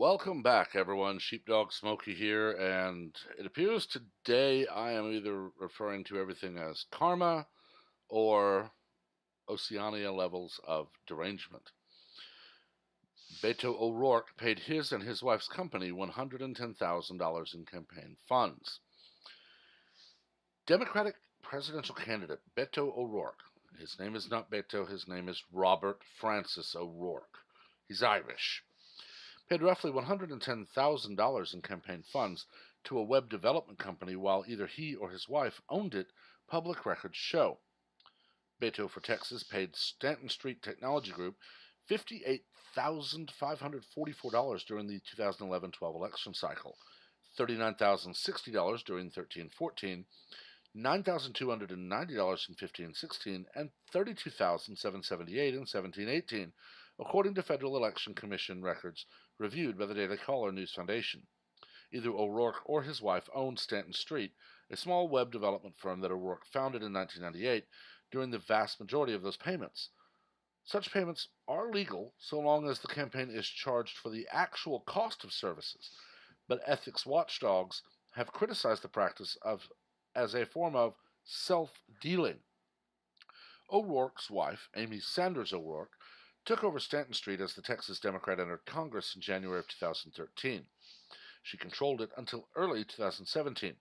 Welcome back, everyone. Sheepdog Smokey here, and it appears today I am either referring to everything as karma or Oceania levels of derangement. Beto O'Rourke paid his and his wife's company $110,000 in campaign funds. Democratic presidential candidate Beto O'Rourke, his name is not Beto, his name is Robert Francis O'Rourke. He's Irish. Paid roughly $110,000 in campaign funds to a web development company while either he or his wife owned it, public records show. Beto for Texas paid Stanton Street Technology Group $58,544 during the 2011-12 election cycle, $39,060 during 13-14, $9,290 in 15-16, and $32,778 in 17-18, according to Federal Election Commission records reviewed by the Daily Caller News Foundation. Either O'Rourke or his wife owned Stanton Street, a small web development firm that O'Rourke founded in 1998, during the vast majority of those payments. Such payments are legal so long as the campaign is charged for the actual cost of services, but ethics watchdogs have criticized the practice as a form of self-dealing. O'Rourke's wife, Amy Sanders O'Rourke, took over Stanton Street as the Texas Democrat entered Congress in January of 2013. She controlled it until early 2017.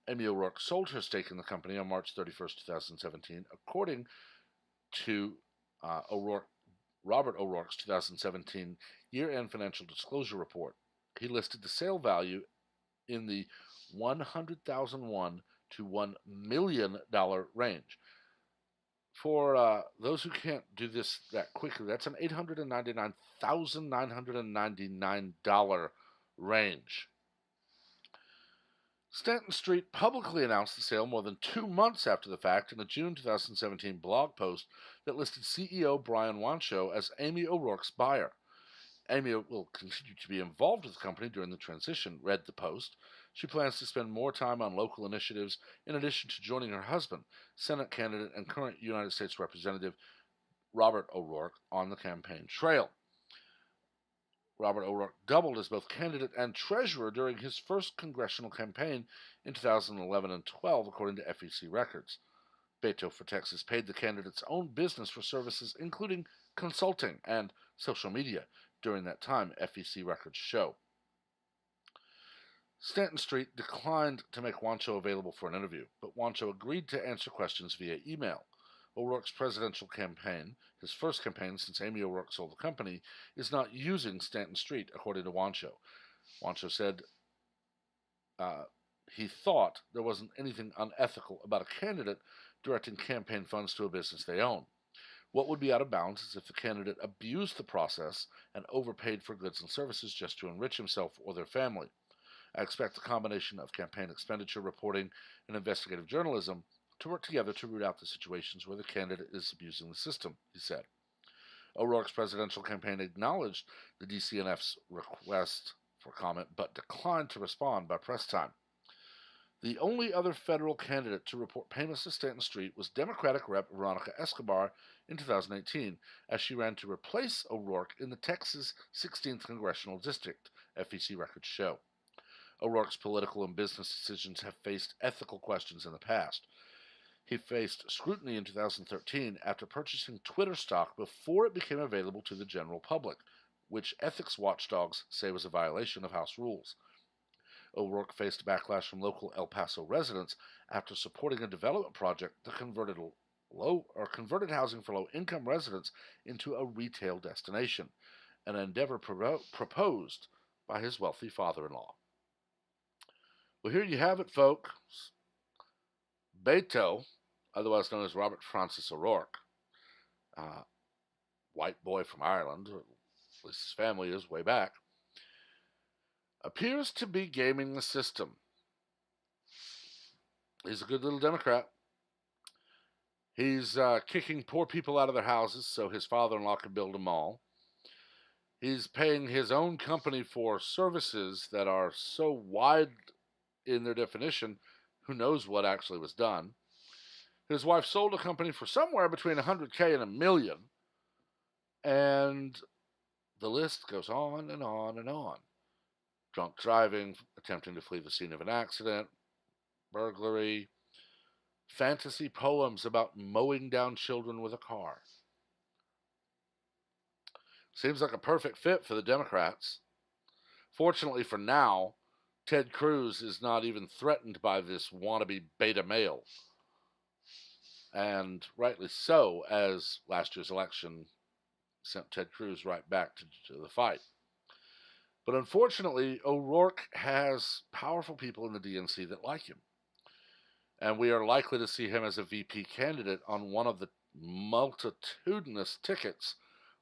Amy O'Rourke sold her stake in the company on March 31st, 2017, according to Robert O'Rourke's 2017 year-end financial disclosure report. He listed the sale value in the $100,001 to $1 million range. For those who can't do this that quickly, that's an $899,999 range. Stanton Street publicly announced the sale more than 2 months after the fact in a June 2017 blog post that listed CEO Brian Wancho as Amy O'Rourke's buyer. Amy will continue to be involved with the company during the transition, read the post. She plans to spend more time on local initiatives in addition to joining her husband, Senate candidate and current United States Representative Robert O'Rourke, on the campaign trail. Robert O'Rourke doubled as both candidate and treasurer during his first congressional campaign in 2011 and 12, according to FEC records. Beto for Texas paid the candidate's own business for services including consulting and social media during that time, FEC records show. Stanton Street declined to make Wancho available for an interview, but Wancho agreed to answer questions via email. O'Rourke's presidential campaign, his first campaign since Amy O'Rourke sold the company, is not using Stanton Street, according to Wancho. Wancho said he thought there wasn't anything unethical about a candidate directing campaign funds to a business they own. What would be out of bounds is if the candidate abused the process and overpaid for goods and services just to enrich himself or their family. I expect the combination of campaign expenditure reporting and investigative journalism to work together to root out the situations where the candidate is abusing the system, he said. O'Rourke's presidential campaign acknowledged the DCNF's request for comment but declined to respond by press time. The only other federal candidate to report payments to Stanton Street was Democratic Rep. Veronica Escobar in 2018, as she ran to replace O'Rourke in the Texas 16th Congressional District, FEC records show. O'Rourke's political and business decisions have faced ethical questions in the past. He faced scrutiny in 2013 after purchasing Twitter stock before it became available to the general public, which ethics watchdogs say was a violation of House rules. O'Rourke faced backlash from local El Paso residents after supporting a development project that converted housing for low-income residents into a retail destination, an endeavor proposed by his wealthy father-in-law. Well, here you have it, folks. Beto, otherwise known as Robert Francis O'Rourke, white boy from Ireland, or at least his family is way back, appears to be gaming the system. He's a good little Democrat. He's kicking poor people out of their houses so his father-in-law can build a mall. He's paying his own company for services that are so wide in their definition, who knows what actually was done. His wife sold a company for somewhere between $100K and $1 million. And The list goes on and on and on. Drunk driving, attempting to flee the scene of an accident, burglary, fantasy poems about mowing down children with a car. Seems like a perfect fit for the Democrats. Fortunately for now, Ted Cruz is not even threatened by this wannabe beta male. And rightly so, as last year's election sent Ted Cruz right back to the fight. But unfortunately, O'Rourke has powerful people in the DNC that like him. And we are likely to see him as a VP candidate on one of the multitudinous tickets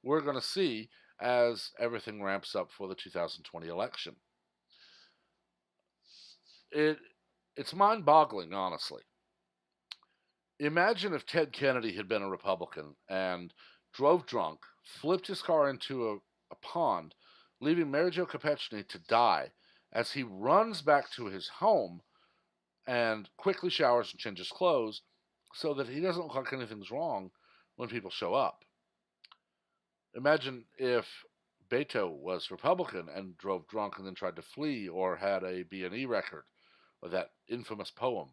we're going to see as everything ramps up for the 2020 election. It's mind-boggling, honestly. Imagine if Ted Kennedy had been a Republican and drove drunk, flipped his car into a pond, leaving Mary Jo Kopechne to die as he runs back to his home and quickly showers and changes clothes so that he doesn't look like anything's wrong when people show up. Imagine if Beto was Republican and drove drunk and then tried to flee, or had a B&E record, or that infamous poem,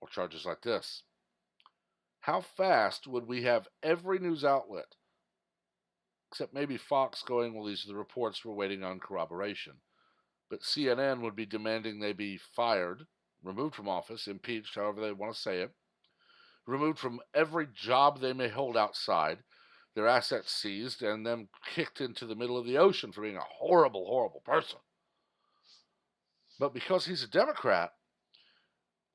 or charges like this. How fast would we have every news outlet, except maybe Fox, going, well, these are the reports, we're waiting on corroboration. But CNN would be demanding they be fired, removed from office, impeached, however they want to say it, removed from every job they may hold outside, their assets seized, and them kicked into the middle of the ocean for being a horrible, horrible person. But because he's a Democrat,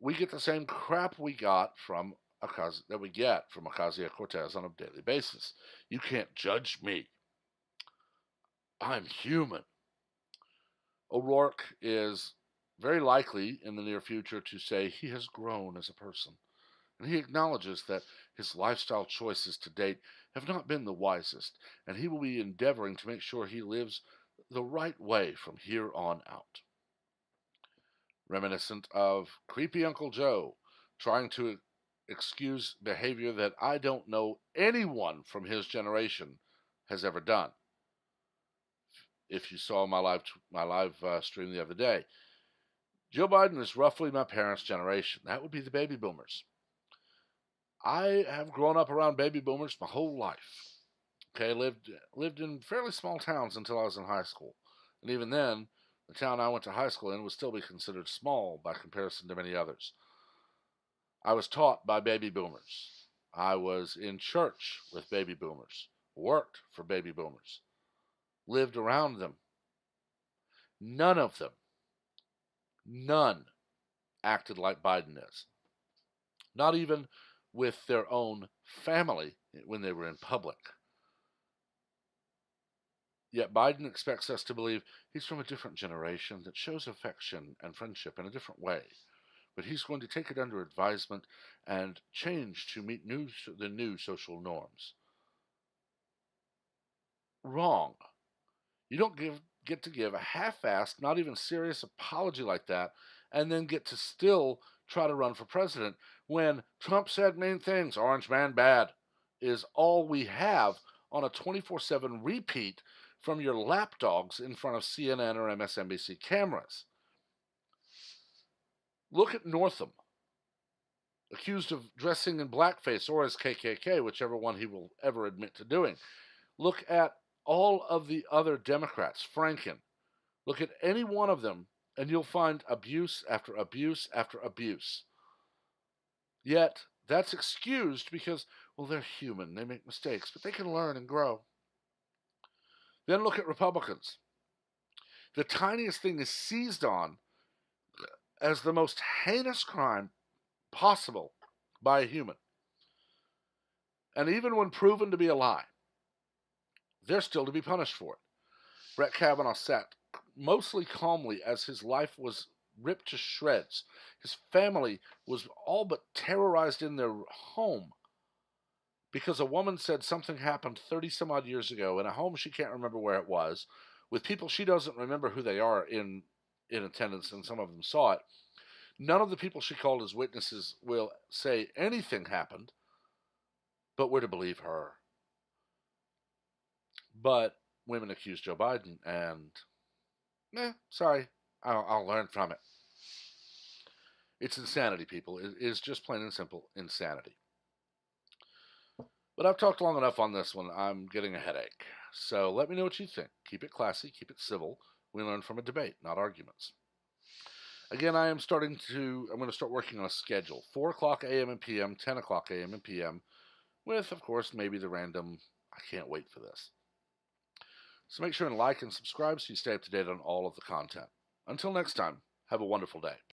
we get the same crap we got from Ocasio-Cortez on a daily basis. You can't judge me. I'm human. O'Rourke is very likely in the near future to say he has grown as a person. And he acknowledges that his lifestyle choices to date have not been the wisest, and he will be endeavoring to make sure he lives the right way from here on out. Reminiscent of creepy Uncle Joe trying to excuse behavior that I don't know anyone from his generation has ever done. If you saw my live stream the other day, Joe Biden is roughly my parents' generation. That would be the baby boomers. I have grown up around baby boomers my whole life. Okay, lived in fairly small towns until I was in high school, and even then, the town I went to high school in would still be considered small by comparison to many others. I was taught by baby boomers. I was in church with baby boomers, worked for baby boomers, lived around them. None of them, none, acted like Biden is. Not even with their own family when they were in public. Yet Biden expects us to believe he's from a different generation that shows affection and friendship in a different way. But he's going to take it under advisement and change to meet the new social norms. Wrong. You don't get to give a half-assed, not even serious apology like that, and then get to still try to run for president when Trump said mean things, orange man bad, is all we have on a 24/7 repeat from your lapdogs in front of CNN or MSNBC cameras. Look at Northam, accused of dressing in blackface or as KKK, whichever one he will ever admit to doing. Look at all of the other Democrats, Franken. Look at any one of them, and you'll find abuse after abuse after abuse. Yet, that's excused because, well, they're human, they make mistakes, but they can learn and grow. Then look at Republicans. The tiniest thing is seized on as the most heinous crime possible by a human. And even when proven to be a lie, they're still to be punished for it. Brett Kavanaugh sat mostly calmly as his life was ripped to shreds. His family was all but terrorized in their home because a woman said something happened 30 some odd years ago in a home she can't remember where it was, with people she doesn't remember who they are in attendance, and some of them saw it. None of the people she called as witnesses will say anything happened, but we're to believe her. But women accuse Joe Biden, and sorry, I'll learn from it. It's insanity, people. It is just plain and simple insanity. But I've talked long enough on this one. I'm getting a headache. So let me know what you think. Keep it classy, keep it civil. We learn from a debate, not arguments. Again, I'm going to start working on a schedule. 4 o'clock a.m. and p.m., 10 o'clock a.m. and p.m., with, of course, maybe the random, I can't wait for this. So make sure and like and subscribe so you stay up to date on all of the content. Until next time, have a wonderful day.